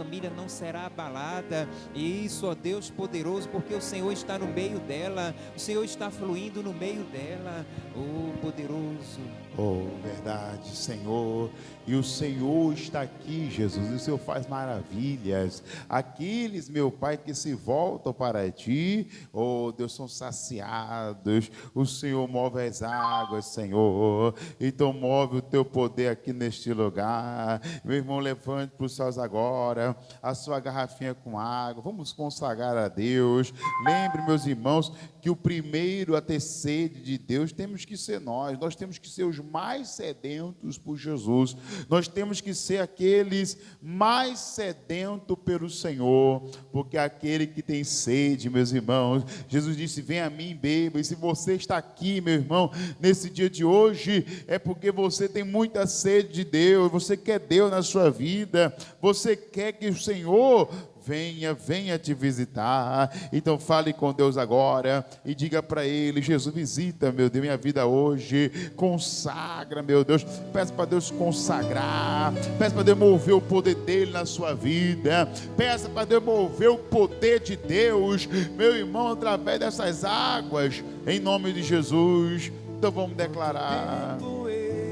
família não será abalada. Isso, ó Deus poderoso, porque o Senhor está no meio dela, o Senhor está fluindo no meio dela. Oh, poderoso. Oh, verdade, Senhor. E o Senhor está aqui, Jesus, e o Senhor faz maravilhas. Aqueles, meu Pai, que se voltam para Ti, oh Deus, são saciados. O Senhor move as águas, Senhor. Então move o Teu poder aqui neste lugar. Meu irmão, levante para os céus agora a sua garrafinha com água. Vamos consagrar a Deus. Lembre, meus irmãos, que o primeiro a ter sede de Deus temos que ser nós. Nós temos que ser os mais sedentos por Jesus. Nós temos que ser aqueles mais sedentos pelo Senhor, porque aquele que tem sede, meus irmãos, Jesus disse: vem a mim, beba. E se você está aqui, meu irmão, nesse dia de hoje, é porque você tem muita sede de Deus, você quer Deus na sua vida, você quer que o Senhor venha te visitar. Então fale com Deus agora e diga para Ele: Jesus, visita, meu Deus, minha vida hoje, consagra, meu Deus. Peça para Deus consagrar, peça para Deus mover o poder dEle na sua vida, peça para Deus mover o poder de Deus, meu irmão, através dessas águas, em nome de Jesus. Então vamos declarar: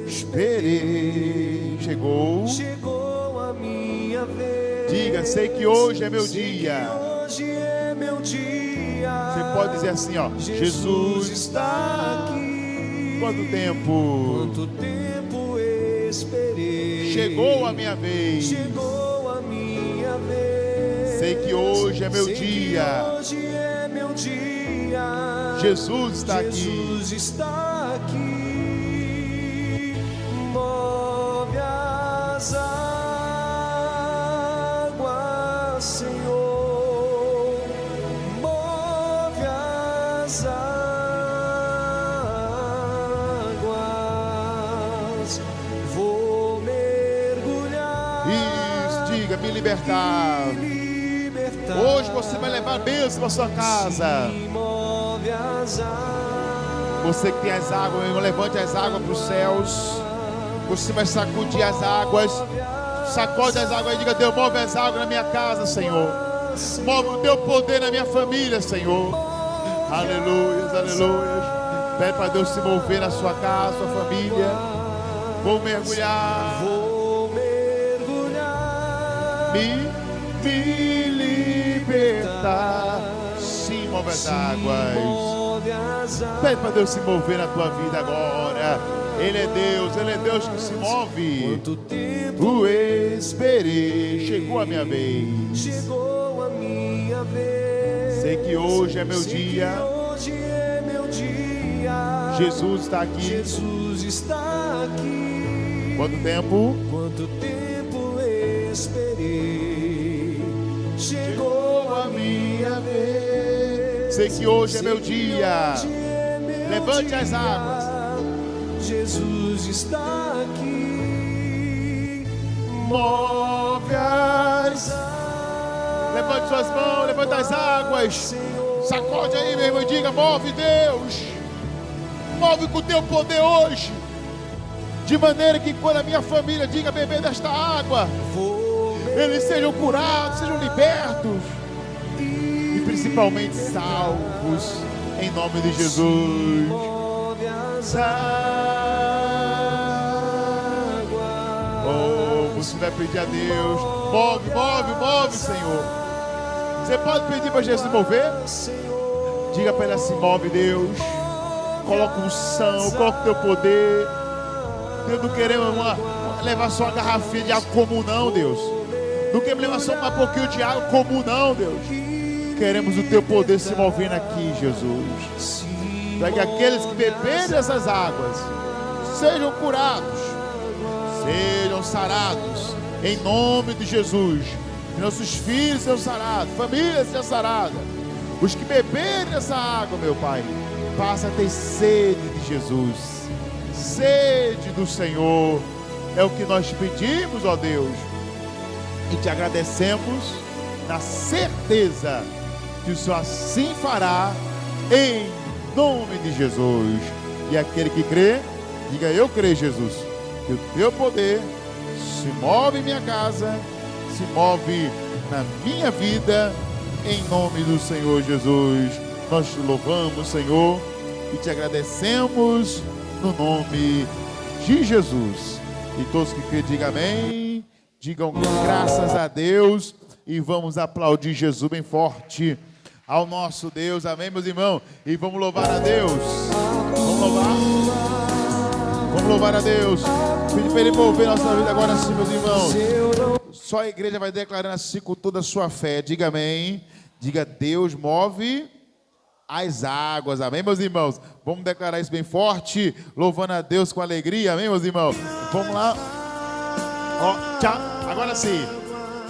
esperei, chegou a minha vez. Diga: sei que hoje é meu dia. Hoje é meu dia. Você pode dizer assim, ó: Jesus está aqui. Quanto tempo? Quanto tempo esperei. Chegou a minha vez. Chegou a minha vez. Sei que hoje é meu dia. Hoje é meu dia. Jesus está aqui. Jesus está aqui. Move as águas, Senhor. Move as águas. Vou mergulhar. Isso, diga: me libertar. Hoje você vai levar bênção para sua casa. Você que tem as águas, meu irmão, levante as águas para os céus. Você vai sacudir as águas. Sacode as águas e diga: Deus, move as águas na minha casa, Senhor. Move o teu poder na minha família, Senhor. Aleluias, aleluias. Pede para Deus se mover na sua casa, sua família. Vou mergulhar. Me libertar. Sim, move as águas. Pede para Deus se mover na tua vida agora. Ele é Deus que se move. Quanto tempo O esperei. Chegou a minha vez. chegou a minha vez. Sei que hoje é meu dia. Hoje é meu dia. Jesus está aqui. Jesus está aqui. Quanto tempo? Quanto tempo esperei. Chegou a minha vez. Sei que hoje é meu dia. Levante as águas. Jesus está aqui. Move as águas. Levante suas mãos, levante as águas. Sacode aí, meu irmão, e diga: move, Deus. Move com o teu poder hoje. De maneira que quando a minha família diga beber desta água, eles sejam curados, sejam libertos. E principalmente salvos. Em nome de Jesus. Move as Oh, você vai pedir a Deus: move, Senhor. Você pode pedir para Jesus mover? Diga para Ele assim: move, Deus. Coloca unção, coloca o teu poder. Deus, não queremos levar só uma garrafinha de água comum, não, Deus. Não queremos levar só um pouquinho de água comum, não, Deus. Queremos o teu poder se movendo aqui, Jesus. Para que aqueles que beberem dessas águas sejam curados, sejam sarados, em nome de Jesus. Que nossos filhos sejam sarados, famílias sejam saradas. Os que beberem dessa água, meu Pai, passa a ter sede de Jesus, sede do Senhor. É o que nós te pedimos, ó Deus, e te agradecemos na certeza que o Senhor assim fará, em nome de Jesus. E aquele que crê, diga: eu creio, Jesus, que o teu poder se move em minha casa, se move na minha vida, em nome do Senhor Jesus. Nós te louvamos, Senhor, e te agradecemos no nome de Jesus. E todos que creem, digam amém, digam graças a Deus, e vamos aplaudir Jesus bem forte ao nosso Deus, amém, meus irmãos? E vamos louvar a Deus. Vamos louvar. Vamos louvar a Deus. Pedir para Ele mover nossa vida agora assim, meus irmãos. Só a igreja vai declarando assim com toda a sua fé. Diga amém. Diga: Deus move as águas, amém, meus irmãos? Vamos declarar isso bem forte, louvando a Deus com alegria, amém, meus irmãos? Vamos lá. Ó, tchau. Agora sim.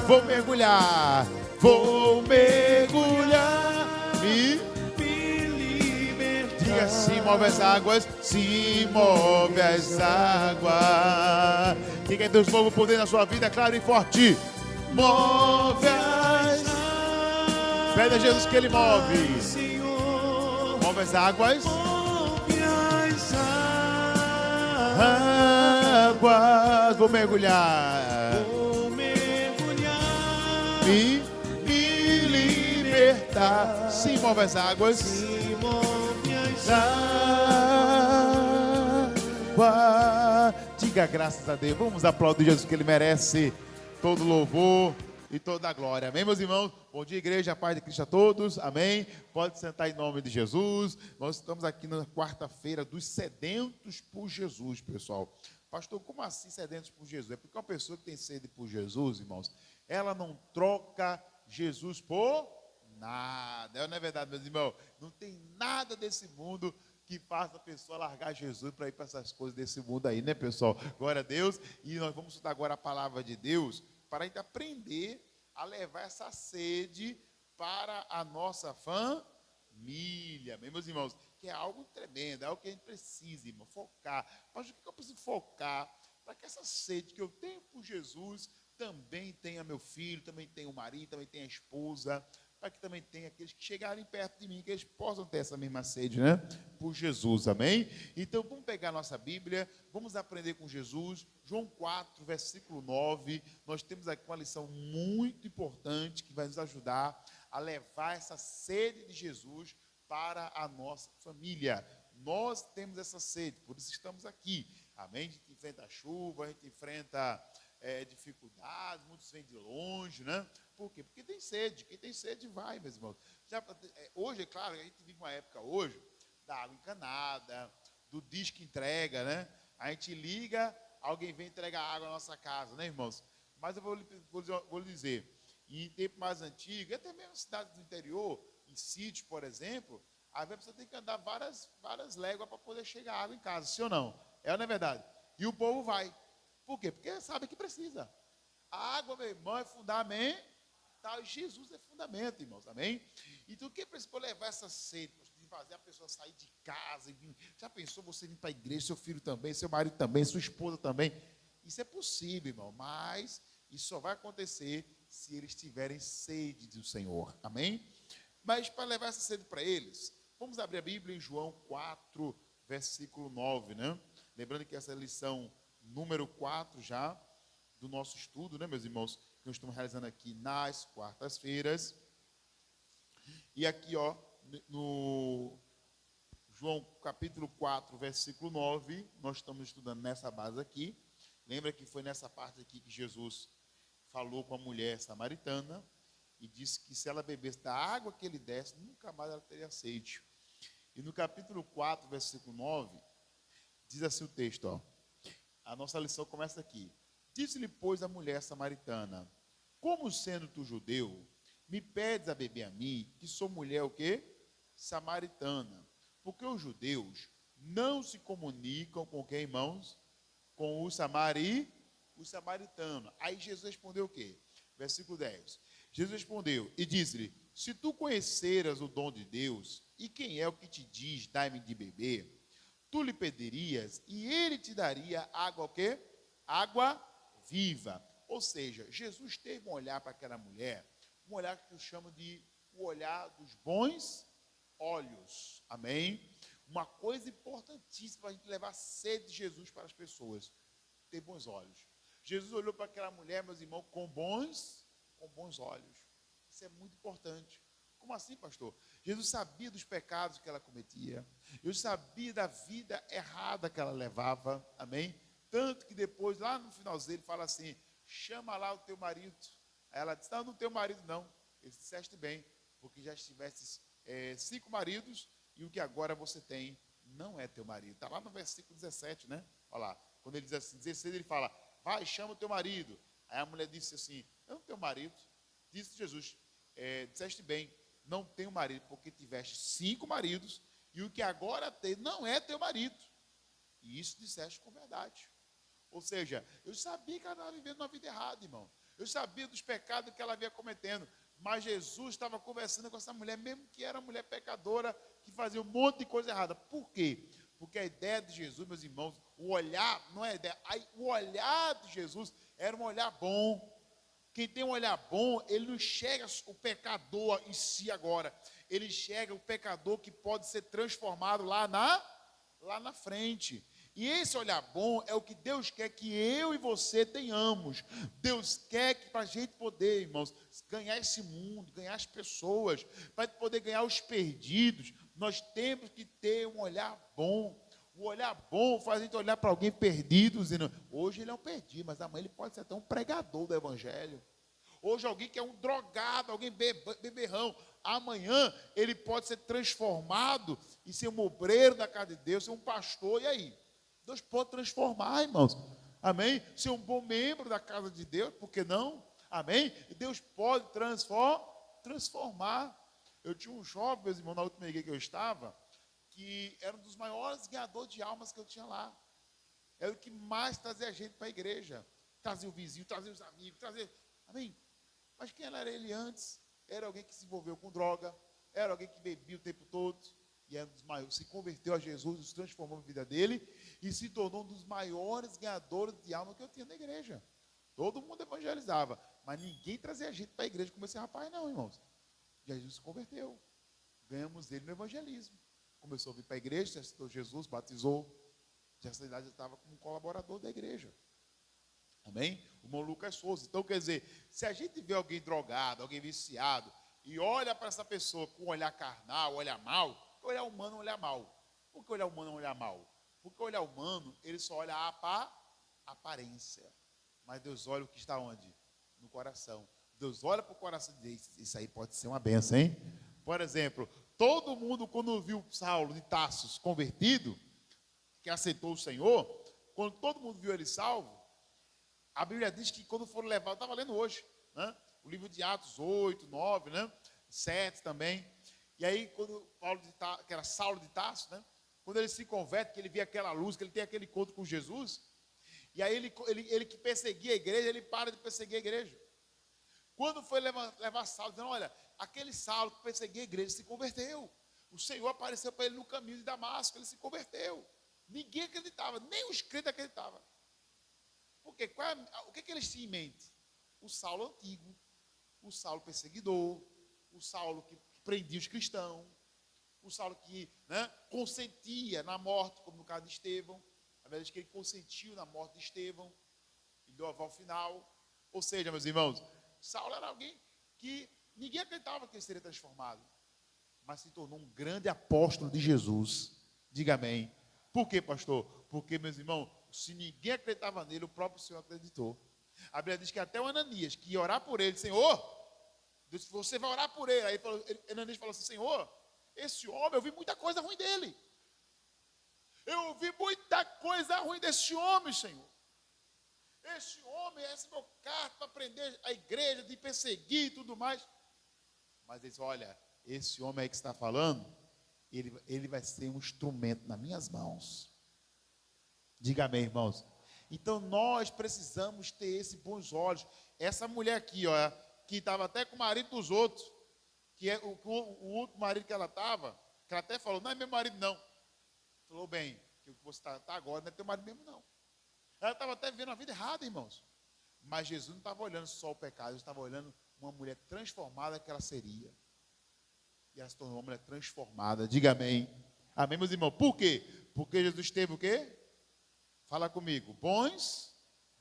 Vou mergulhar. Vou mergulhar. Diga: se move as águas, se move as águas. Diga: Deus move o poder na sua vida, claro e forte. Move as águas. Pede a Jesus que Ele move. Move as águas. Águas. Vou mergulhar. Me libertar. Se move as águas. Diga graças a Deus. Vamos aplaudir Jesus, que Ele merece todo louvor e toda a glória. Amém, meus irmãos? Bom dia, igreja, a paz de Cristo a todos. Amém? Pode sentar em nome de Jesus. Nós estamos aqui na quarta-feira dos sedentos por Jesus, pessoal. Pastor, como assim sedentos por Jesus? É porque uma pessoa que tem sede por Jesus, irmãos, ela não troca Jesus por nada. Não é verdade, meus irmãos? Não tem nada desse mundo que faça a pessoa largar Jesus para ir para essas coisas desse mundo aí, né, pessoal? Glória a Deus. E nós vamos estudar agora a palavra de Deus para a gente aprender a levar essa sede para a nossa família, meus irmãos, que é algo tremendo, é algo que a gente precisa, irmão, focar. Mas o que eu preciso focar para que essa sede que eu tenho por Jesus também tenha meu filho, também tenha o marido, também tenha a esposa, para que também tenha aqueles que chegarem perto de mim, que eles possam ter essa mesma sede, né? Por Jesus, amém? Então, vamos pegar a nossa Bíblia, vamos aprender com Jesus. João 4, versículo 9, nós temos aqui uma lição muito importante que vai nos ajudar a levar essa sede de Jesus para a nossa família. Nós temos essa sede, por isso estamos aqui, amém? A gente enfrenta a chuva, a gente enfrenta dificuldades, muitos vêm de longe, né? Por quê? Porque tem sede. Quem tem sede vai, meus irmãos. Hoje, é claro, a gente vive uma época hoje da água encanada, do disco entrega, né? A gente liga, alguém vem entregar água na nossa casa, né, irmãos? Mas eu vou lhe dizer, em tempo mais antigo, até mesmo em cidades do interior, em sítios, por exemplo, às vezes você tem que andar várias léguas para poder chegar água em casa, sim ou não? É ou não é verdade? E o povo vai. Por quê? Porque sabe que precisa. A água, meu irmão, é fundamental. Jesus é fundamento, irmãos. Amém? Então, o que é preciso levar essa sede? De fazer a pessoa sair de casa. Já pensou você vir para a igreja, seu filho também, seu marido também, sua esposa também? Isso é possível, irmão. Mas isso só vai acontecer se eles tiverem sede do Senhor. Amém? Mas para levar essa sede para eles, vamos abrir a Bíblia em João 4, versículo 9, né? Lembrando que essa é a lição número 4 já do nosso estudo, né, meus irmãos, que nós estamos realizando aqui nas quartas-feiras. E aqui, ó, no João capítulo 4, versículo 9, nós estamos estudando nessa base aqui. Lembra que foi nessa parte aqui que Jesus falou com a mulher samaritana e disse que se ela bebesse da água que ele desse, nunca mais ela teria sede. E no capítulo 4, versículo 9, diz assim o texto, ó. A nossa lição começa aqui. Disse-lhe, pois, a mulher samaritana: como sendo tu judeu, me pedes a beber a mim, que sou mulher o quê? Samaritana. Porque os judeus não se comunicam com quem, irmãos? Com o samaritano. Aí Jesus respondeu o quê? Versículo 10. Jesus respondeu e disse-lhe: se tu conheceras o dom de Deus, e quem é o que te diz, dai-me de beber, tu lhe pedirias e ele te daria água o quê? Água viva. Ou seja, Jesus teve um olhar para aquela mulher, um olhar que eu chamo de o olhar dos bons olhos. Amém? Uma coisa importantíssima para a gente levar a sede de Jesus para as pessoas, ter bons olhos. Jesus olhou para aquela mulher, meus irmãos, com bons olhos. Isso é muito importante. Como assim, pastor? Jesus sabia dos pecados que ela cometia. Jesus sabia da vida errada que ela levava. Amém? Tanto que depois, lá no finalzinho, ele fala assim, chama lá o teu marido. Aí ela disse, não tenho marido não. Ele disse, disseste bem, porque já estiveste 5 maridos e o que agora você tem não é teu marido. Está lá no versículo 17, né? Olha lá. Quando ele diz assim, 16, ele fala, vai, chama o teu marido. Aí a mulher disse assim, eu não tenho marido. Disse Jesus, disseste bem, não tenho marido, porque tiveste 5 maridos e o que agora tem não é teu marido. E isso disseste com verdade. Ou seja, eu sabia que ela estava vivendo uma vida errada, irmão. Eu sabia dos pecados que ela havia cometendo. Mas Jesus estava conversando com essa mulher, mesmo que era uma mulher pecadora, que fazia um monte de coisa errada. Por quê? Porque a ideia de Jesus, meus irmãos, o olhar, não é a ideia, o olhar de Jesus era um olhar bom. Quem tem um olhar bom, ele não enxerga o pecador em si agora. Ele enxerga o pecador que pode ser transformado lá na frente. E esse olhar bom é o que Deus quer que eu e você tenhamos. Deus quer que para a gente poder, irmãos, ganhar esse mundo, ganhar as pessoas, para poder ganhar os perdidos, nós temos que ter um olhar bom. O olhar bom faz a gente olhar para alguém perdido, dizendo, hoje ele é um perdido, mas amanhã ele pode ser até um pregador do evangelho. Hoje alguém que é um drogado, alguém beberrão, amanhã ele pode ser transformado e ser um obreiro da casa de Deus, ser um pastor, e aí? Deus pode transformar, irmãos. Amém? Ser um bom membro da casa de Deus, por que não? Amém? E Deus pode transformar. Eu tinha um jovem, meus irmãos, na última igreja que eu estava, que era um dos maiores ganhadores de almas que eu tinha lá. Era o que mais trazia gente para a igreja. Trazia o vizinho, trazia os amigos, trazia... Amém? Mas quem era ele antes? Era alguém que se envolveu com droga, era alguém que bebia o tempo todo, e era um dos maiores, se converteu a Jesus, se transformou na vida dele, e se tornou um dos maiores ganhadores de alma que eu tinha na igreja. Todo mundo evangelizava, mas ninguém trazia gente para a igreja como esse rapaz não, irmãos. Jesus se converteu, ganhamos ele no evangelismo. Começou a vir para a igreja, aceitou Jesus, batizou, já essa idade estava como colaborador da igreja. Amém? O irmão Lucas Souza. Então, quer dizer, se a gente vê alguém drogado, alguém viciado, e olha para essa pessoa com um olhar carnal, olhar mal, porque o olhar humano é um olhar mal. Por que o olhar humano é um olhar mal? Porque o olhar humano, ele só olha a aparência. Mas Deus olha o que está onde? No coração. Deus olha para o coração e diz, isso aí pode ser uma benção, hein? Por exemplo, todo mundo quando viu Saulo de Tarso convertido, que aceitou o Senhor, quando todo mundo viu ele salvo, a Bíblia diz que quando foram levar, eu estava lendo hoje, né? O livro de Atos 8, 9, né? 7 também. E aí, quando Paulo que era Saulo de Tarso, né? Quando ele se converte, que ele vê aquela luz, que ele tem aquele encontro com Jesus, e aí ele que perseguia a igreja, ele para de perseguir a igreja. Quando foi levar Saulo, dizendo, olha, aquele Saulo que perseguia a igreja se converteu. O Senhor apareceu para ele no caminho de Damasco, ele se converteu. Ninguém acreditava, nem os crentes acreditavam. Por quê? O que eles tinham em mente? O Saulo antigo, o Saulo perseguidor, o Saulo que prendia os cristãos, o Saulo que, né, consentia na morte, como no caso de Estevão. A verdade é que ele consentiu na morte de Estevão e deu a aval final. Ou seja, meus irmãos, Saulo era alguém que ninguém acreditava que ele seria transformado, mas se tornou um grande apóstolo de Jesus. Diga amém. Por quê, pastor? Porque, meus irmãos, se ninguém acreditava nele, o próprio Senhor acreditou. A Bíblia diz que até o Ananias, que ia orar por ele, Senhor, Deus, você vai orar por ele. Aí Ananias falou assim, Senhor, esse homem, eu vi muita coisa ruim dele. Eu ouvi muita coisa ruim desse homem, Senhor. Esse homem, esse meu carta para prender a igreja, de perseguir e tudo mais. Mas ele disse, olha, esse homem aí que está falando, ele vai ser um instrumento nas minhas mãos. Diga amém, irmãos. Então nós precisamos ter esses bons olhos. Essa mulher aqui, ó, que estava até com o marido dos outros, que é o outro marido que ela estava, que ela até falou, não é meu marido não. Falou bem, que o que você está agora não é teu marido mesmo não. Ela estava até vivendo a vida errada, irmãos. Mas Jesus não estava olhando só o pecado, ele estava olhando uma mulher transformada que ela seria. E ela se tornou uma mulher transformada. Diga amém. Amém, meus irmãos. Por quê? Porque Jesus teve o quê? Fala comigo. Bons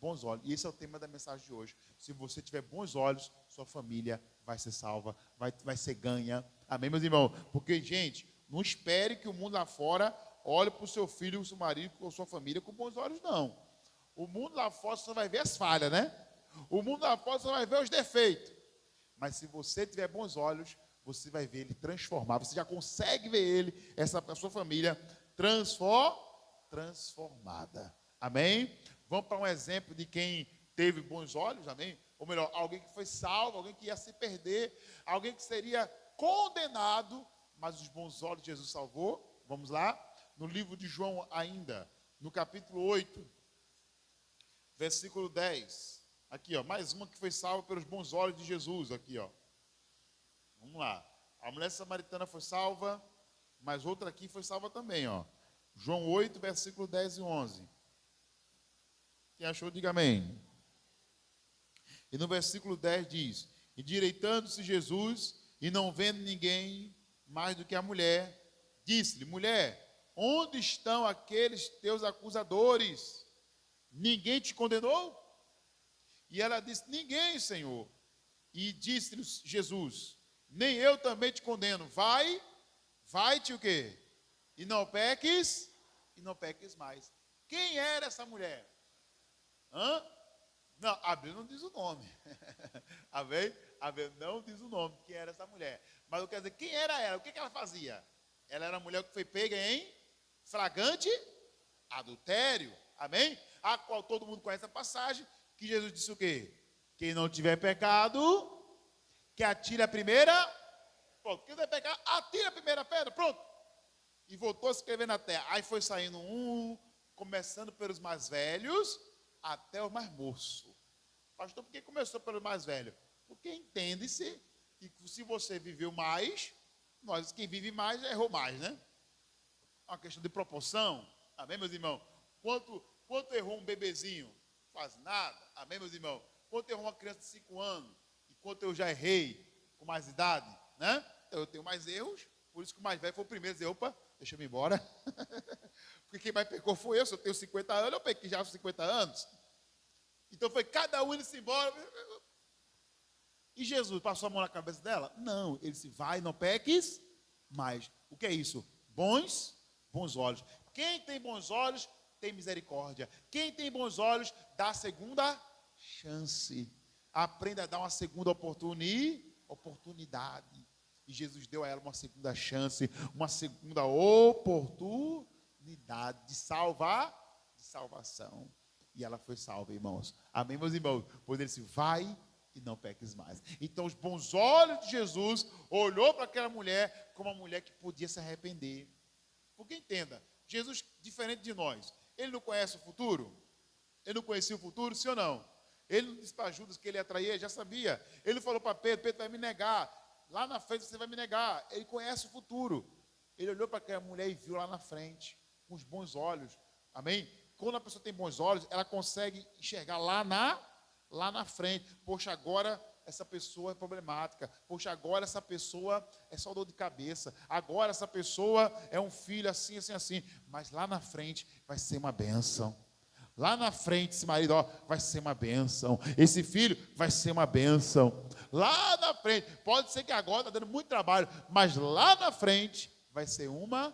bons olhos. E esse é o tema da mensagem de hoje. Se você tiver bons olhos, sua família vai ser salva, vai ser ganha. Amém, meus irmãos? Porque, gente, não espere que o mundo lá fora olhe para o seu filho, o seu marido ou sua família com bons olhos, não. O mundo lá fora só vai ver as falhas, né? O mundo lá fora só vai ver os defeitos. Mas se você tiver bons olhos, você vai ver ele transformar. Você já consegue ver ele, a sua família, transformada. Amém? Vamos para um exemplo de quem teve bons olhos, amém? Ou melhor, alguém que foi salvo, alguém que ia se perder, alguém que seria condenado, mas os bons olhos de Jesus salvou. Vamos lá? No livro de João ainda, no capítulo 8, versículo 10. Aqui, ó, mais uma que foi salva pelos bons olhos de Jesus, aqui, ó. Vamos lá. A mulher samaritana foi salva, mas outra aqui foi salva também, ó. João 8, versículo 10 e 11. Quem achou, diga amém. E no versículo 10 diz: endireitando-se Jesus, e não vendo ninguém mais do que a mulher, disse-lhe: mulher, onde estão aqueles teus acusadores? Ninguém te condenou? E ela disse: ninguém, Senhor. E disse-lhe Jesus: nem eu também te condeno. Vai-te o quê? E não peques mais. Quem era essa mulher? Não, a Bíblia não diz o nome. Amém? A Bíblia não diz o nome de quem era essa mulher. Mas eu quero dizer, quem era ela? O que ela fazia? Ela era a mulher que foi pega em flagrante adultério. Amém? A qual todo mundo conhece a passagem, que Jesus disse o quê? Quem não tiver pecado, que atire a primeira. Pronto, quem não tiver pecado, atire a primeira pedra. Pronto. E voltou a escrever na terra. Aí foi saindo começando pelos mais velhos até os mais moços. Pastor, por que começou pelos mais velhos? Porque entende-se que se você viveu mais, quem vive mais já errou mais, né? É uma questão de proporção. Amém, meus irmãos? Quanto errou um bebezinho? Quase nada. Amém, meus irmãos? Quanto errou uma criança de 5 anos? E quanto eu já errei com mais idade, né? Então eu tenho mais erros, por isso que o mais velho foi o primeiro a dizer: opa, deixa eu ir embora. Porque quem mais pecou foi eu. Se eu tenho 50 anos, eu pequei já com 50 anos. Então foi cada um indo-se embora. E Jesus passou a mão na cabeça dela? Não, ele disse: vai, não peques mais. O que é isso? Bons olhos. Quem tem bons olhos tem misericórdia. Quem tem bons olhos dá a segunda chance. Aprenda a dar uma segunda oportunidade. E Jesus deu a ela uma segunda chance, uma segunda oportunidade de salvação. E ela foi salva, irmãos. Amém, meus irmãos? Pois ele disse: vai e não peques mais. Então os bons olhos de Jesus olhou para aquela mulher como uma mulher que podia se arrepender. Porque entenda, Jesus, diferente de nós, ele não conhece o futuro? Ele não conhecia o futuro, sim ou não? Ele não disse para Judas que ele ia trair, ele já sabia. Ele falou para Pedro: Pedro vai me negar. Lá na frente você vai me negar. Ele conhece o futuro. Ele olhou para aquela mulher e viu lá na frente, com os bons olhos. Amém? Quando a pessoa tem bons olhos, ela consegue enxergar lá na frente. Poxa, agora essa pessoa é problemática. Poxa, agora essa pessoa é só dor de cabeça. Agora essa pessoa é um filho assim, assim, assim. Mas lá na frente vai ser uma bênção. Lá na frente, esse marido, vai ser uma bênção. Esse filho vai ser uma bênção. Lá na frente, pode ser que agora está dando muito trabalho, mas lá na frente vai ser uma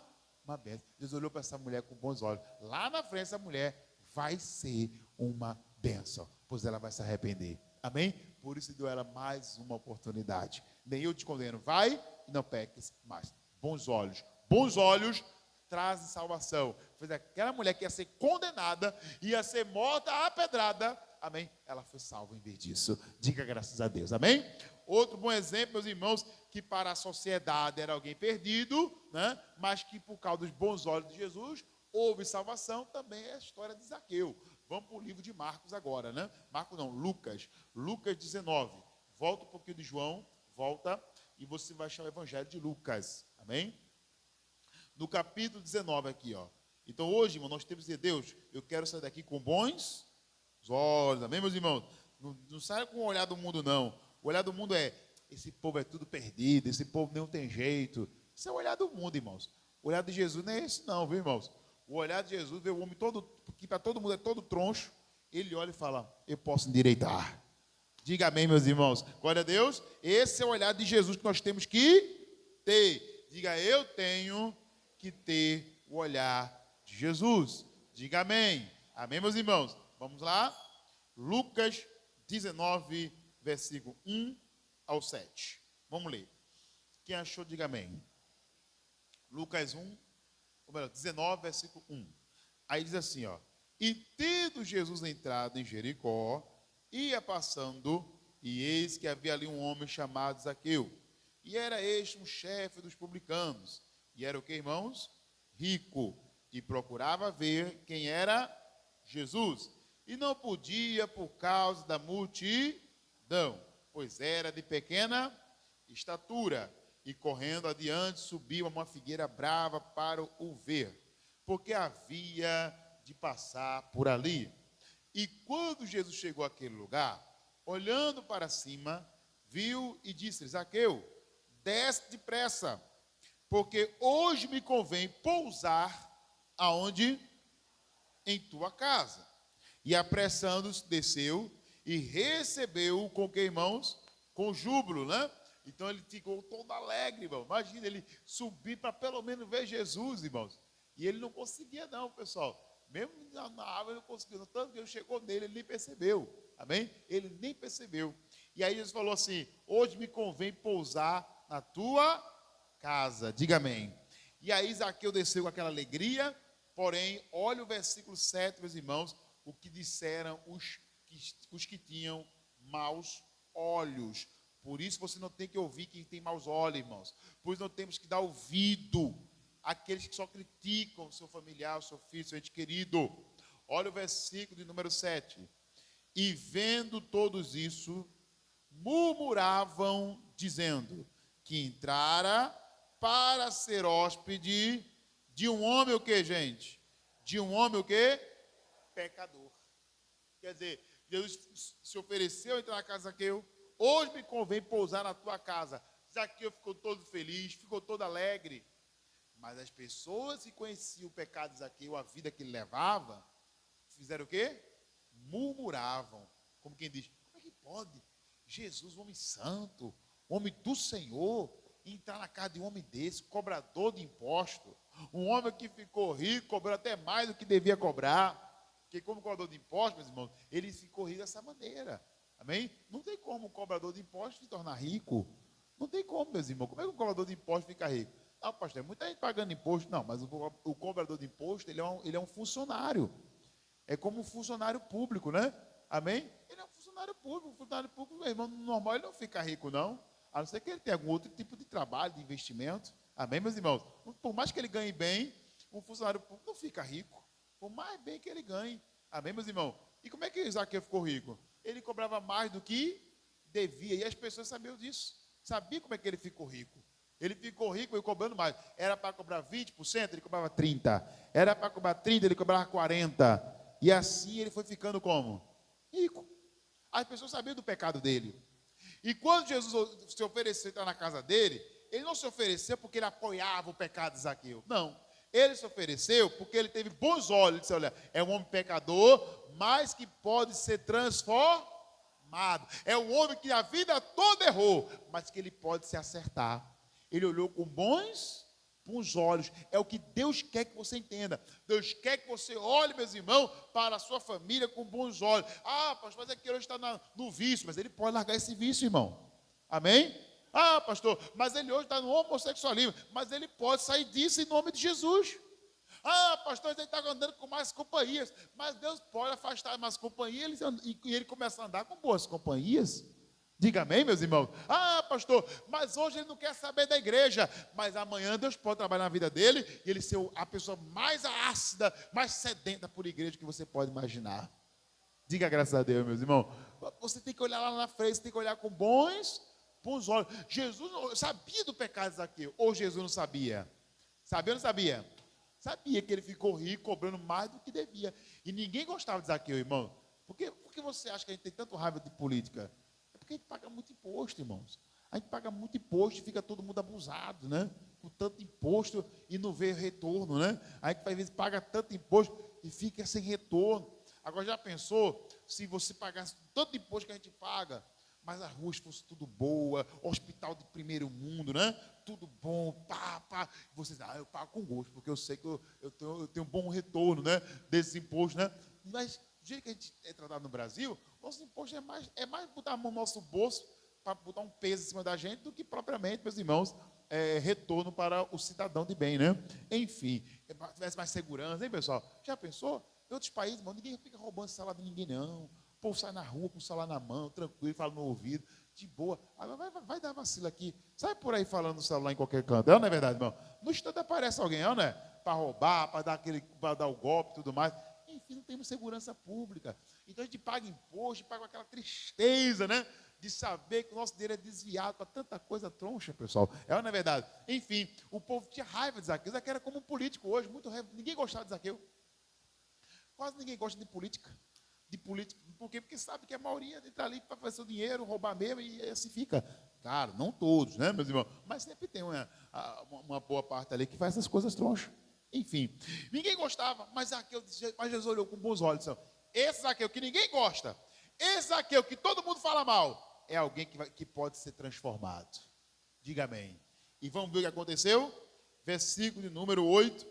bênção. Deus olhou para essa mulher com bons olhos. Lá na frente, essa mulher vai ser uma bênção, pois ela vai se arrepender. Amém? Por isso deu ela mais uma oportunidade. Nem eu te condeno. Vai e não peques mais. Bons olhos trazem salvação. Fez aquela mulher que ia ser condenada, ia ser morta à pedrada. Amém? Ela foi salva em vez disso. Diga graças a Deus. Amém? Outro bom exemplo, meus irmãos, que para a sociedade era alguém perdido, né? Mas que por causa dos bons olhos de Jesus houve salvação, também é a história de Zaqueu. Vamos para o livro de Marcos agora, né? Marcos não, Lucas 19. Volta um pouquinho de João, volta, e você vai achar o evangelho de Lucas. Amém? No capítulo 19 aqui, ó. Então hoje, irmão, nós temos que dizer: Deus, eu quero sair daqui com bons olhos. Amém, meus irmãos? Não saia com o olhar do mundo, não. O olhar do mundo é: esse povo é tudo perdido, esse povo não tem jeito. Isso é o olhar do mundo, irmãos. O olhar de Jesus não é esse não, viu, irmãos? O olhar de Jesus vê o homem todo, que para todo mundo é todo troncho, ele olha e fala: eu posso endireitar. Diga amém, meus irmãos. Glória a Deus. Esse é o olhar de Jesus que nós temos que ter. Diga: eu tenho que ter o olhar de Jesus. Diga amém. Amém, meus irmãos. Vamos lá. Lucas 19, versículo 1 ao 7. Vamos ler. Quem achou, diga amém. Lucas 1, ou melhor, 19, versículo 1. Aí diz assim, ó: e tendo Jesus entrado em Jericó, ia passando, e eis que havia ali um homem chamado Zaqueu, e era este um chefe dos publicanos, e era o que, irmãos? Rico, e procurava ver quem era Jesus, e não podia por causa da multidão, pois era de pequena estatura, e correndo adiante subiu a uma figueira brava para o ver, porque havia de passar por ali. E quando Jesus chegou àquele lugar, olhando para cima, viu e disse: Zaqueu, desce depressa, porque hoje me convém pousar aonde? Em tua casa. E apressando-se, desceu e recebeu-o com que, irmãos? Com júbilo, né? Então ele ficou todo alegre, irmão. Imagina ele subir para pelo menos ver Jesus, irmãos. E ele não conseguia não, pessoal. Mesmo na árvore ele não conseguiu. Tanto que ele chegou nele, ele nem percebeu. Amém? Ele nem percebeu. E aí Jesus falou assim: hoje me convém pousar na tua casa. Diga amém. E aí Zaqueu desceu com aquela alegria. Porém, olha o versículo 7, meus irmãos, o que disseram os que tinham maus olhos. Por isso você não tem que ouvir quem tem maus olhos, irmãos. Pois não temos que dar ouvido àqueles que só criticam o seu familiar, o seu filho, o seu ente querido. Olha o versículo de número 7. E vendo todos isso, murmuravam, dizendo que entrara para ser hóspede de um homem o quê, gente? De um homem o quê? Pecador. Quer dizer, Jesus se ofereceu a entrar na casa de Zaqueu. Hoje me convém pousar na tua casa. Zaqueu ficou todo feliz, ficou todo alegre. Mas as pessoas que conheciam o pecado de Zaqueu, a vida que ele levava, fizeram o quê? Murmuravam. Como quem diz: como é que pode Jesus, homem santo, homem do Senhor, entrar na casa de um homem desse, cobrador de imposto, um homem que ficou rico, cobrou até mais do que devia cobrar, porque como cobrador de imposto, meus irmãos, ele ficou rico dessa maneira, amém? Não tem como um cobrador de imposto se tornar rico, não tem como, meus irmãos. Como é que um cobrador de imposto fica rico? Ah, pastor, muita gente pagando imposto. Não, mas o cobrador de imposto, ele é um funcionário, é como um funcionário público, né? Amém? Ele é um funcionário público, meu irmão, no normal ele não fica rico, não. A não ser que ele tenha algum outro tipo de trabalho, de investimento. Amém, meus irmãos? Por mais que ele ganhe bem, um funcionário público não fica rico. Por mais bem que ele ganhe. Amém, meus irmãos? E como é que Zaqueu ficou rico? Ele cobrava mais do que devia. E as pessoas sabiam disso. Sabiam como é que ele ficou rico. Ele ficou rico e cobrando mais. Era para cobrar 20%, ele cobrava 30%. Era para cobrar 30%, ele cobrava 40%. E assim ele foi ficando como? Rico. As pessoas sabiam do pecado dele. E quando Jesus se ofereceu a entrar na casa dele, ele não se ofereceu porque ele apoiava o pecado de Zaqueu. Não. Ele se ofereceu porque ele teve bons olhos. Ele disse: olha, é um homem pecador, mas que pode ser transformado. É um homem que a vida toda errou, mas que ele pode se acertar. Ele olhou com bons olhos. É o que Deus quer que você entenda. Deus quer que você olhe, meus irmãos, para a sua família com bons olhos. Ah, pastor, mas é que ele está no vício. Mas ele pode largar esse vício, irmão. Amém? Ah, pastor, mas ele hoje está no homossexualismo. Mas ele pode sair disso em nome de Jesus. Ah, pastor, ele está andando com mais companhias. Mas Deus pode afastar mais companhias e ele começa a andar com boas companhias. Diga amém, meus irmãos. Ah, pastor, mas hoje ele não quer saber da igreja. Mas amanhã Deus pode trabalhar na vida dele e ele ser a pessoa mais ácida, mais sedenta por igreja que você pode imaginar. Diga graças a Deus, meus irmãos. Você tem que olhar lá na frente, você tem que olhar com bons olhos. Jesus sabia do pecado de Zaqueu, ou Jesus não sabia? Sabia ou não sabia? Sabia que ele ficou rico, cobrando mais do que devia. E ninguém gostava de Zaqueu, irmão. Por que você acha que a gente tem tanto raiva de política? Porque a gente paga muito imposto, irmãos. A gente paga muito imposto e fica todo mundo abusado, né? Com tanto imposto e não vê retorno, né? A gente, às vezes, paga tanto imposto e fica sem retorno. Agora, já pensou se você pagasse tanto imposto que a gente paga, mas as ruas fossem tudo boa, hospital de primeiro mundo, né? Tudo bom, pá. Você diz, eu pago com gosto, porque eu sei que eu tenho um bom retorno, né? Desses impostos, né? Mas, do jeito que a gente é tratado no Brasil, nosso imposto é mais botar a mão no nosso bolso para botar um peso em cima da gente do que propriamente, meus irmãos, retorno para o cidadão de bem, né? Enfim, tivesse mais segurança, hein, pessoal? Já pensou? Em outros países, irmão, ninguém fica roubando celular de ninguém, não. O povo sai na rua com o celular na mão, tranquilo, fala no ouvido, de boa. Agora vai dar vacilo aqui. Sai por aí falando no celular em qualquer canto. Não é verdade, irmão? No instante aparece alguém, não é? Para roubar, para dar o golpe e tudo mais. Enfim, não temos segurança pública. Então a gente paga imposto, paga aquela tristeza, né? De saber que o nosso dinheiro é desviado para tanta coisa troncha, pessoal. Não é verdade? Enfim, o povo tinha raiva de Zaqueu. Zaqueu era como um político hoje, ninguém gostava de Zaqueu. Quase ninguém gosta de política. Por quê? Porque sabe que a maioria entra ali para fazer seu dinheiro, roubar mesmo, e assim fica. Claro, não todos, né, meus irmãos? Mas sempre tem uma boa parte ali que faz essas coisas tronchas. Enfim, ninguém gostava, mas Jesus olhou com bons olhos. Esse Zaqueu que ninguém gosta, esse Zaqueu que todo mundo fala mal, é alguém que pode ser transformado. Diga amém. E vamos ver o que aconteceu? Versículo de número 8.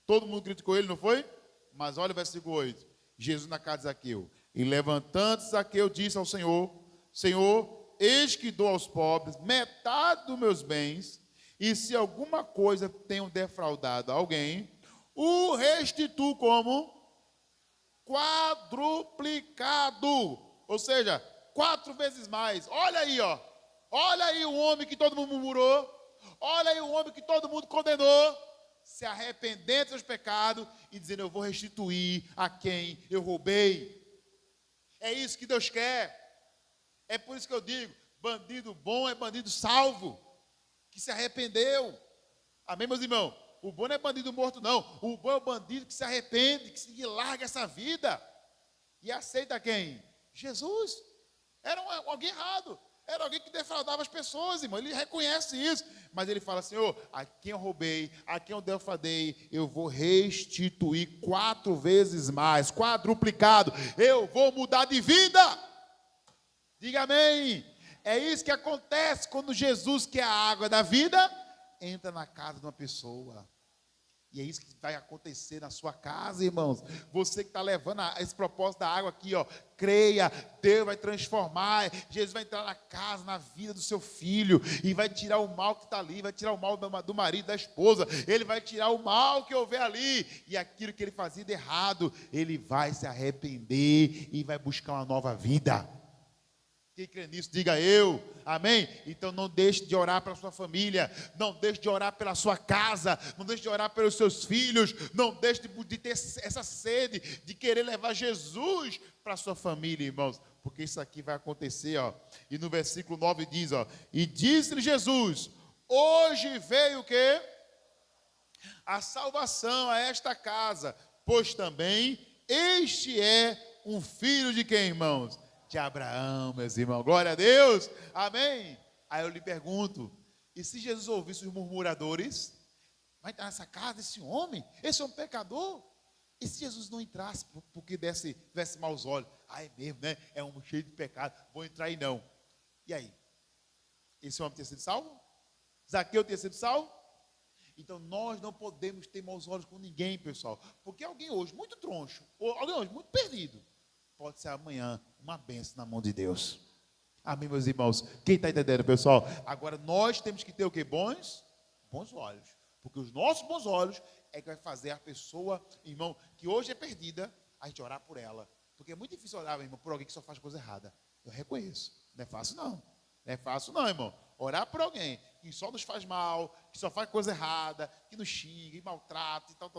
Todo mundo criticou ele, não foi? Mas olha o versículo 8. Jesus na casa de Zaqueu. E levantando-se Zaqueu disse ao Senhor: Senhor, eis que dou aos pobres metade dos meus bens, e se alguma coisa tenho defraudado a alguém, o restituo como quadruplicado. Ou seja, 4 vezes mais. Olha aí, ó. Olha aí o homem que todo mundo murmurou. Olha aí o homem que todo mundo condenou. Se arrependendo dos seus pecados e dizendo: eu vou restituir a quem eu roubei. É isso que Deus quer. É por isso que eu digo: bandido bom é bandido salvo, que se arrependeu. Amém, meus irmãos? O bom não é bandido morto, não. O bom é o bandido que se arrepende, que larga essa vida e aceita quem? Jesus. Era alguém errado. Era alguém que defraudava as pessoas, irmão. Ele reconhece isso. Mas ele fala: Senhor, a quem eu roubei, a quem eu defraudei, eu vou restituir 4 vezes mais, quadruplicado. Eu vou mudar de vida. Diga amém. É isso que acontece quando Jesus, que é a água da vida, entra na casa de uma pessoa. E é isso que vai acontecer na sua casa, irmãos. Você que está levando esse propósito da água aqui, ó, creia, Deus vai transformar. Jesus vai entrar na casa, na vida do seu filho, e vai tirar o mal que está ali, vai tirar o mal do marido, da esposa. Ele vai tirar o mal que houver ali, e aquilo que ele fazia de errado, ele vai se arrepender e vai buscar uma nova vida. Quem crê nisso, diga eu, amém? Então não deixe de orar pela sua família, não deixe de orar pela sua casa, não deixe de orar pelos seus filhos, não deixe de ter essa sede de querer levar Jesus para a sua família, irmãos, porque isso aqui vai acontecer, ó. E no versículo 9 diz, ó: e disse-lhe Jesus: hoje veio o quê? A salvação a esta casa, pois também este é um filho de quem, irmãos? De Abraão, meus irmãos. Glória a Deus. Amém. Aí eu lhe pergunto: e se Jesus ouvisse os murmuradores? Vai entrar nessa casa esse homem? Esse é um pecador? E se Jesus não entrasse porque tivesse maus olhos? Ah, é mesmo, né? É um cheio de pecado. Vou entrar aí não. E aí? Esse homem tinha sido salvo? Zaqueu tinha sido salvo? Então nós não podemos ter maus olhos com ninguém, pessoal. Porque alguém hoje muito troncho, ou alguém hoje muito perdido, pode ser amanhã uma bênção na mão de Deus. Amém, meus irmãos? Quem está entendendo, pessoal? Agora nós temos que ter o quê? Bons olhos. Porque os nossos bons olhos é que vai fazer a pessoa, irmão, que hoje é perdida, a gente orar por ela. Porque é muito difícil orar, irmão, por alguém que só faz coisa errada. Eu reconheço. Não é fácil, não. Não é fácil, não, irmão. Orar por alguém que só nos faz mal, que só faz coisa errada, que nos xinga, e maltrata e tal.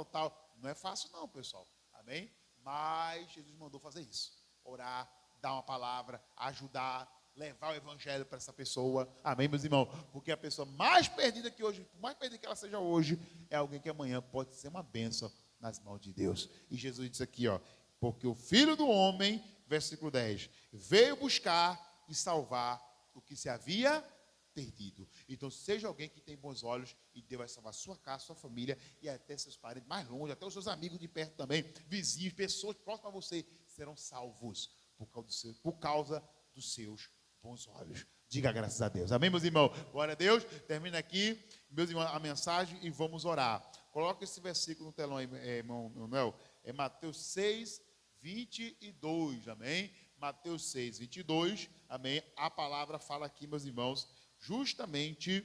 Não é fácil, não, pessoal. Amém? Mas Jesus mandou fazer isso. Orar, dar uma palavra, ajudar, levar o evangelho para essa pessoa. Amém, meus irmãos? Porque a pessoa mais perdida que hoje, por mais perdida que ela seja hoje, é alguém que amanhã pode ser uma bênção nas mãos de Deus. E Jesus disse aqui, ó: porque o Filho do Homem, versículo 10, veio buscar e salvar o que se havia perdido. Então, seja alguém que tem bons olhos e Deus vai salvar sua casa, sua família e até seus parentes mais longe, até os seus amigos de perto também, vizinhos, pessoas próximas a você serão salvos por causa dos seus bons olhos. Diga graças a Deus. Amém, meus irmãos? Glória a Deus. Termina aqui, meus irmãos, a mensagem e vamos orar. Coloca esse versículo no telão aí, irmão Manuel. É Mateus 6, 22. Amém? Mateus 6, 22. Amém? A palavra fala aqui, meus irmãos, justamente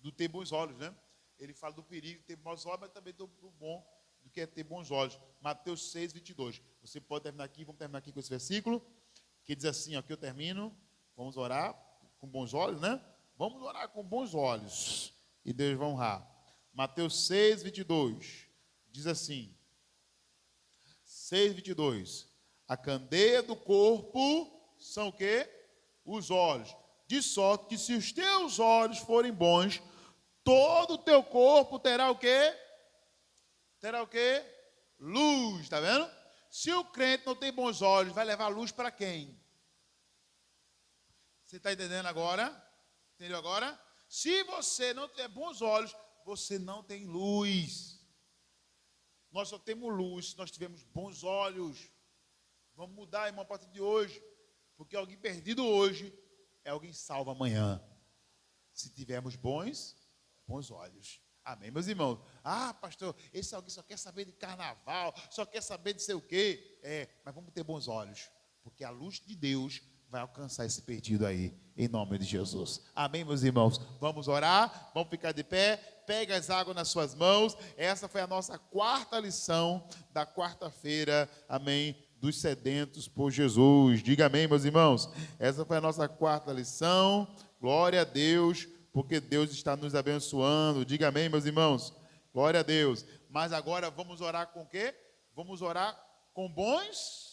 do ter bons olhos, né? Ele fala do perigo de ter bons olhos, mas também do bom do que é ter bons olhos. Mateus 6, 22. Você pode terminar aqui, vamos terminar aqui com esse versículo, que diz assim, ó, que eu termino, vamos orar com bons olhos, né? Vamos orar com bons olhos, e Deus vai honrar. Mateus 6, 22, diz assim, 6, 22, a candeia do corpo são o quê? Os olhos, de sorte que se os teus olhos forem bons, todo o teu corpo terá o quê? Terá o quê? Luz, tá vendo? Se o crente não tem bons olhos, vai levar luz para quem? Você está entendendo agora? Entendeu agora? Se você não tiver bons olhos, você não tem luz. Nós só temos luz se nós tivermos bons olhos. Vamos mudar, irmão, a partir de hoje. Porque alguém perdido hoje é alguém salvo amanhã. Se tivermos bons olhos. Amém, meus irmãos? Ah, pastor, esse alguém só quer saber de carnaval, só quer saber de sei o quê. Mas vamos ter bons olhos, porque a luz de Deus vai alcançar esse perdido aí, em nome de Jesus. Amém, meus irmãos? Vamos orar, vamos ficar de pé, pega as águas nas suas mãos. Essa foi a nossa quarta lição da quarta-feira, amém, dos sedentos por Jesus. Diga amém, meus irmãos? Essa foi a nossa quarta lição, glória a Deus, porque Deus está nos abençoando. Diga amém, meus irmãos? Glória a Deus. Mas agora vamos orar com o quê? Vamos orar com bons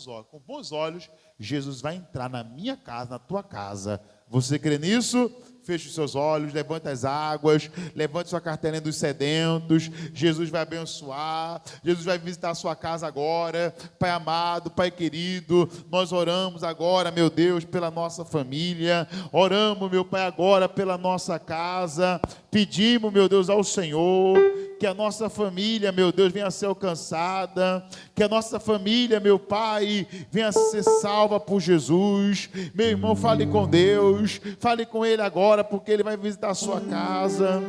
olhos. Com bons olhos, Jesus vai entrar na minha casa, na tua casa. Você crê nisso? Feche os seus olhos, levante as águas, levante sua cartelinha dos sedentos. Jesus vai abençoar, Jesus vai visitar a sua casa agora. Pai amado, Pai querido, nós oramos agora, meu Deus, pela nossa família. Oramos, meu Pai, agora pela nossa casa. Pedimos, meu Deus, ao Senhor que a nossa família, meu Deus, venha a ser alcançada, que a nossa família, meu Pai, venha a ser salva por Jesus. Meu irmão, fale com Deus, fale com Ele agora, porque Ele vai visitar a sua casa,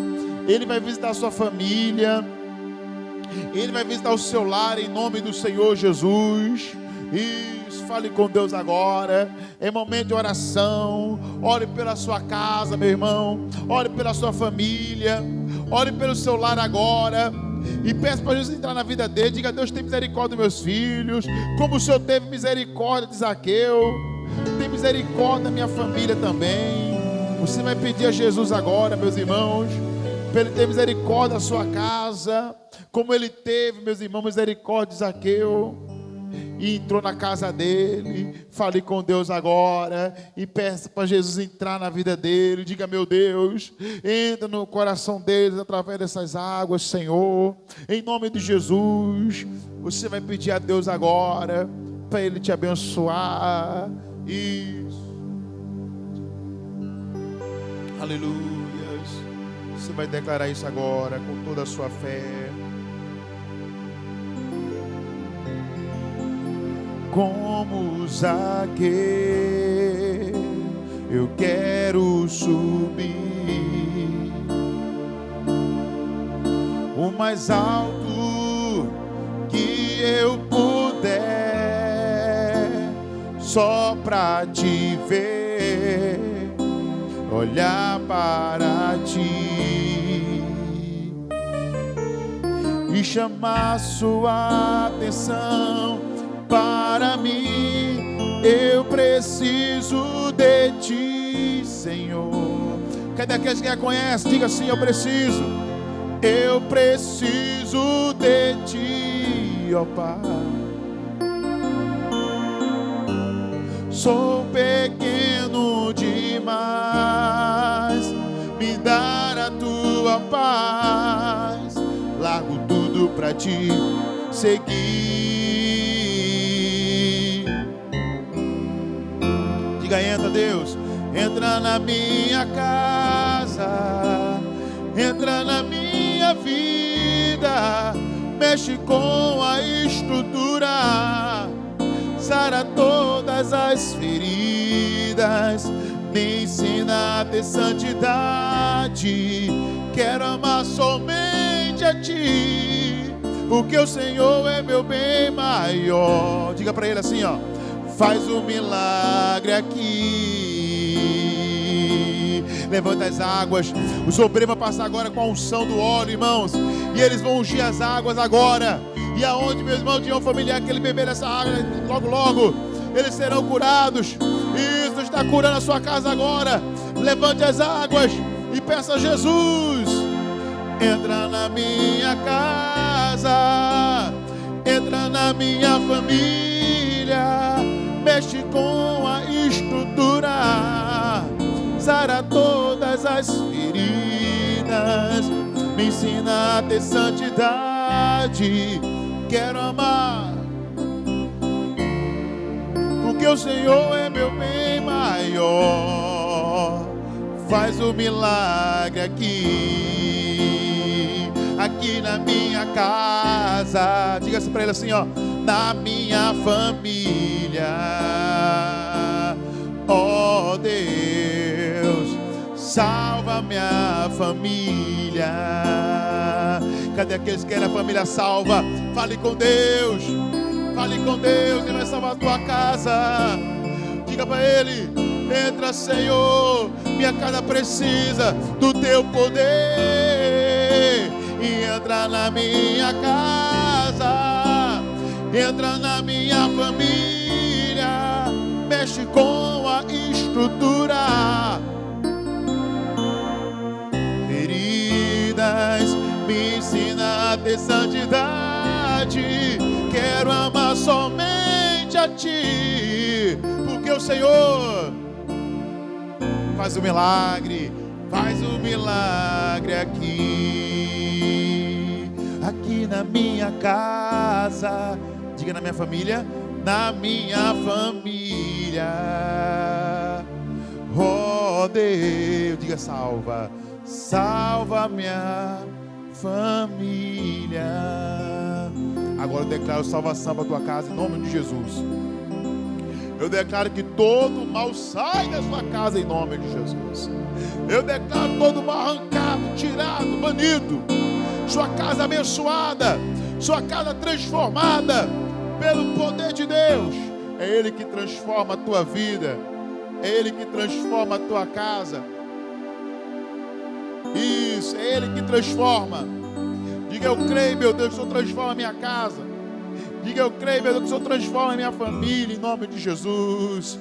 Ele vai visitar a sua família, Ele vai visitar o seu lar, em nome do Senhor Jesus. Isso, fale com Deus agora, é momento de oração. Ore pela sua casa, meu irmão, ore pela sua família, ore pelo seu lar agora, e peça para Jesus entrar na vida dele. Diga: Deus, tem misericórdia dos meus filhos, como o Senhor teve misericórdia de Zaqueu, tem misericórdia da minha família também. Você vai pedir a Jesus agora, meus irmãos, para Ele ter misericórdia da sua casa, como Ele teve, meus irmãos, misericórdia de Zaqueu, e entrou na casa dele. Fale com Deus agora e peça para Jesus entrar na vida dele. Diga: meu Deus, entra no coração deles através dessas águas, Senhor, em nome de Jesus. Você vai pedir a Deus agora para Ele te abençoar. Isso. Aleluia. Você vai declarar isso agora com toda a sua fé. Como Zaqueu, eu quero subir o mais alto que eu puder, só pra te ver, olhar para ti e chamar sua atenção. Para mim, eu preciso de ti, Senhor. Cadê aqueles que já conhecem? Diga assim: eu preciso de ti, ó Pai. Sou pequeno demais, me dar a tua paz. Largo tudo pra te seguir. Diga: entra Deus. Entra na minha casa, entra na minha vida, mexe com a estrutura, sara todas as feridas, me ensina a ter santidade. Quero amar somente a Ti, porque o Senhor é meu bem maior. Diga para Ele assim, ó: faz um milagre aqui. Levanta as águas. O sobreiro vai passar agora com a unção do óleo, irmãos, e eles vão ungir as águas agora. E aonde, meus irmãos, tinha um familiar que ele beber essa água, logo, logo, eles serão curados. Isso está curando a sua casa agora. Levante as águas e peça a Jesus: entra na minha casa, entra na minha família, mexe com a estrutura, sara todas as feridas, me ensina a ter santidade. Quero amar, porque o Senhor é meu bem maior. Faz um milagre aqui, aqui na minha casa. Diga-se para Ele assim, ó: na minha família. Ó Deus, salva minha família. Cadê aqueles que querem a família salva? Fale com Deus, fale com Deus, Ele vai salvar a tua casa. Diga para Ele: entra, Senhor, minha casa precisa do Teu poder. E entra na minha casa, entra na minha família, mexe com a estrutura, feridas, me ensina a ter santidade. Quero amar somente a Ti, porque o Senhor faz um milagre aqui, aqui na minha casa. Diga: na minha família, na minha família. Oh Deus, diga: salva, salva minha família. Agora eu declaro salvação para a tua casa em nome de Jesus. Eu declaro que todo mal sai da sua casa em nome de Jesus. Eu declaro todo mal arrancado, tirado, banido. Sua casa abençoada, sua casa transformada pelo poder de Deus. É Ele que transforma a tua vida, é Ele que transforma a tua casa. Isso, é Ele que transforma. Diga: eu creio, meu Deus, que o Senhor transforma a minha casa. Diga: eu creio, meu Deus, que o Senhor transforma a minha família, em nome de Jesus.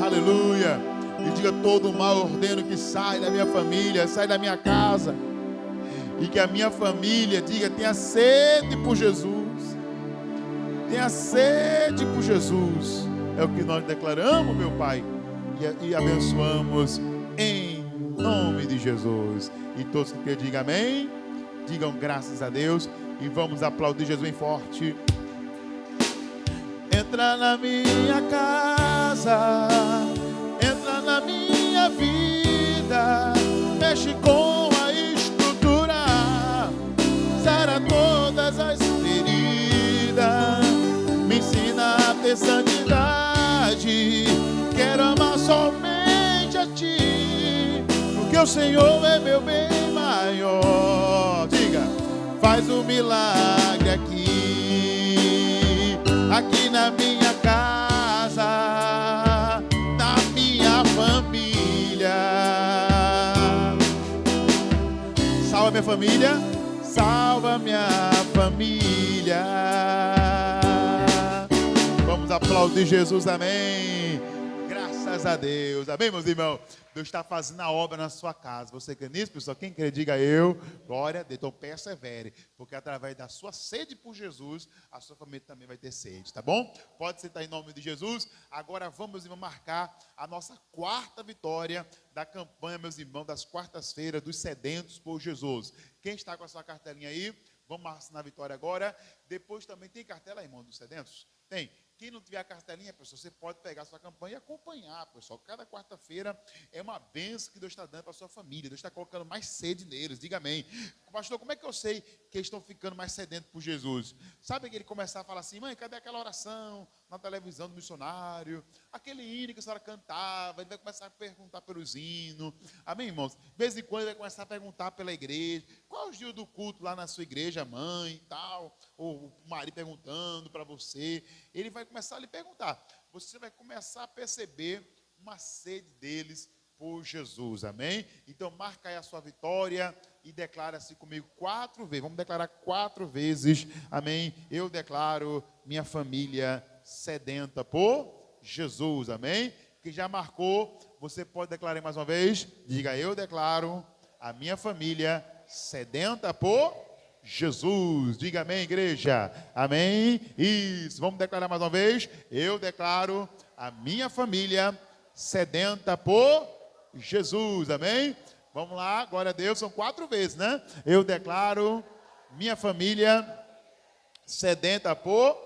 Aleluia. E diga: todo mal ordeno que sai da minha família, sai da minha casa. E que a minha família, diga, tenha sede por Jesus. Tenha sede por Jesus. É o que nós declaramos, meu Pai, e abençoamos em nome de Jesus. E todos que digam amém, digam graças a Deus. E vamos aplaudir Jesus bem forte. Entra na minha casa, entra na minha vida, mexe com a estrutura, sara todas as feridas, me ensina a ter santidade. Quero amar somente a Ti, porque o Senhor é meu bem maior. Diga: faz um milagre aqui, aqui na minha casa, na minha família. Salva minha família, salva minha família. Vamos aplaudir Jesus, amém. Graças a Deus, amém, meus irmãos. Deus está fazendo a obra na sua casa. Você crê nisso, pessoal? Quem crê, diga eu. Glória a Deus. Então persevere, porque através da sua sede por Jesus, a sua família também vai ter sede, tá bom? Pode sentar em nome de Jesus. Agora vamos, meus irmãos, marcar a nossa quarta vitória da campanha, meus irmãos, das quartas-feiras dos sedentos por Jesus. Quem está com a sua cartelinha aí? Vamos assinar a vitória agora. Depois também tem cartela, irmão, dos sedentos? Tem. Quem não tiver a cartelinha, pessoal, você pode pegar a sua campanha e acompanhar, pessoal. Cada quarta-feira é uma bênção que Deus está dando para a sua família. Deus está colocando mais sede neles. Diga amém. Pastor, como é que eu sei que eles estão ficando mais sedentos por Jesus? Sabe que ele começar a falar assim, mãe, cadê aquela oração na televisão do missionário? Aquele hino que a senhora cantava. Ele vai começar a perguntar pelos hinos. Amém, irmãos? De vez em quando ele vai começar a perguntar pela igreja. Qual é o dia do culto lá na sua igreja, mãe, e tal? Ou o marido perguntando para você. Ele vai começar a lhe perguntar. Você vai começar a perceber uma sede deles por Jesus, amém? Então marca aí a sua vitória e declara assim comigo 4 vezes. Vamos declarar 4 vezes, amém? Eu declaro minha família sedenta por Jesus, amém? Que já marcou, você pode declarar mais uma vez. Diga, eu declaro a minha família sedenta por Jesus. Diga amém, igreja. Amém. Isso. Vamos declarar mais uma vez. Eu declaro a minha família sedenta por Jesus. Amém. Vamos lá. Glória a Deus. São 4 vezes, né? Eu declaro minha família sedenta por